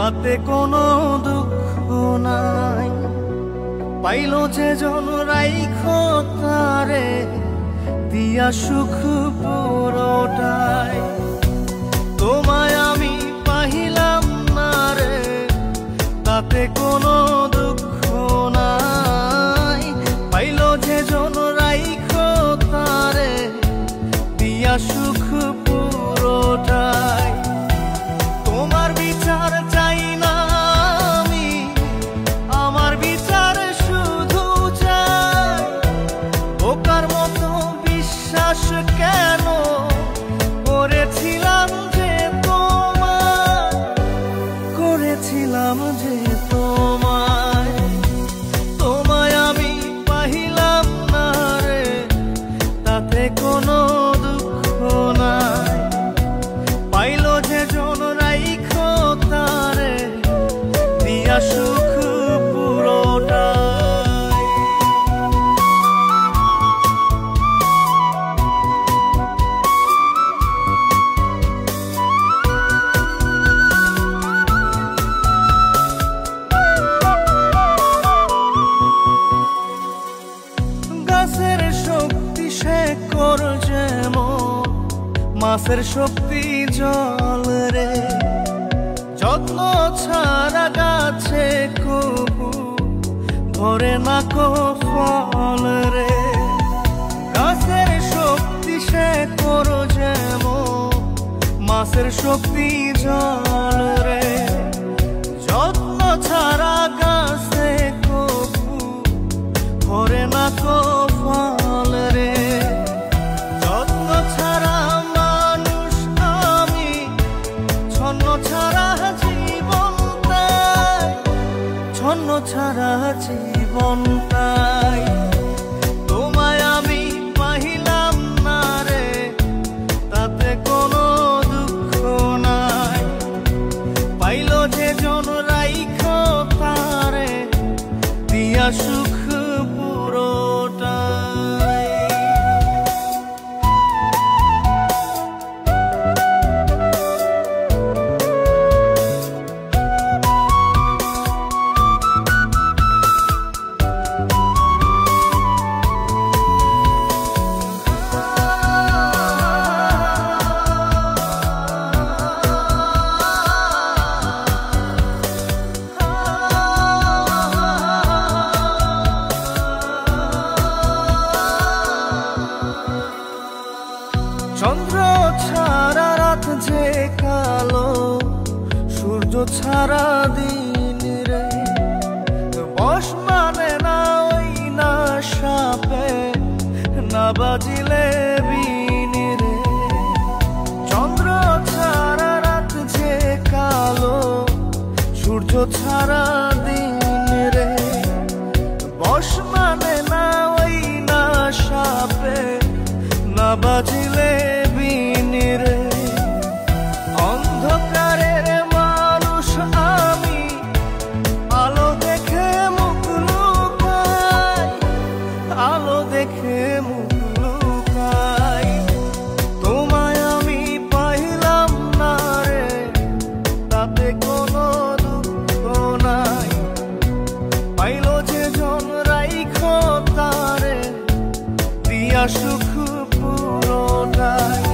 তাতে কোনো দুঃখ নাই। পাইল যে জন রাইখো তারে দিয়া সুখ পুরোটাই। তোমায় আমি পাইলাম না রে তাতে কোনো দুঃখ নাই। পাইল যে জন রাইখো তারে দিয়া সুখ পুরোটাই। তোমার বিচার চাই না আমি, আমার বিচার শুধু চাই। বোকার মতো বিশ্বাস কেন করেছিলাম যে তোমায়, করেছিলাম যে তোমায়। তোমায় আমি পাইলাম না রে তাতে কোনো দুঃখ নাই। পাইল যে জন রাইখো তারে দিয়া সুখ পুরোটাই। গাছের শক্তি শেকর যেমন, মাছের শক্তি জল রে। যত্ন ছাড়া গাছে কবু ধরে না কো ফল রে। গাছের শক্তি শেকর যেমন, মাছের শক্তি জল রে। যত্ন ছাড়া গাছে কবু ধরে না কো ফল রে। যত্ন ছাড়া মানুষ আমি, ছন্ন ছাড়া জীবন তাই, ছন্ন ছাড়া জীবন তাই। তোমায় আমি পাইলাম না রে তাতে কোনো দুঃখ নাই। পাইল যে জন রাইখো তারে দিয়া সুখ পুরোটাই। চন্দ্র ছাড়া রাত যে কালো, সূর্য ছাড়া দিন রে। বশ মানে না ওই না সাপে, না বাজিলে বিন রে। চন্দ্র ছাড়া রাত যে কালো, সূর্য ছাড়া দিন রে। বশ মানে না ওই না সাপে, না বাজিলে বিন রে। অন্ধকারের মানুষ আমি, আলো দেখে মুখ লুকাই, আলো দেখে মুখ লুকাই। তোমায় আমি পাইলাম না রে তাতে কোনো দুঃখ নাই। পাইল যে জন রাইখো তারে দিয়া সুখ পুরোটাই।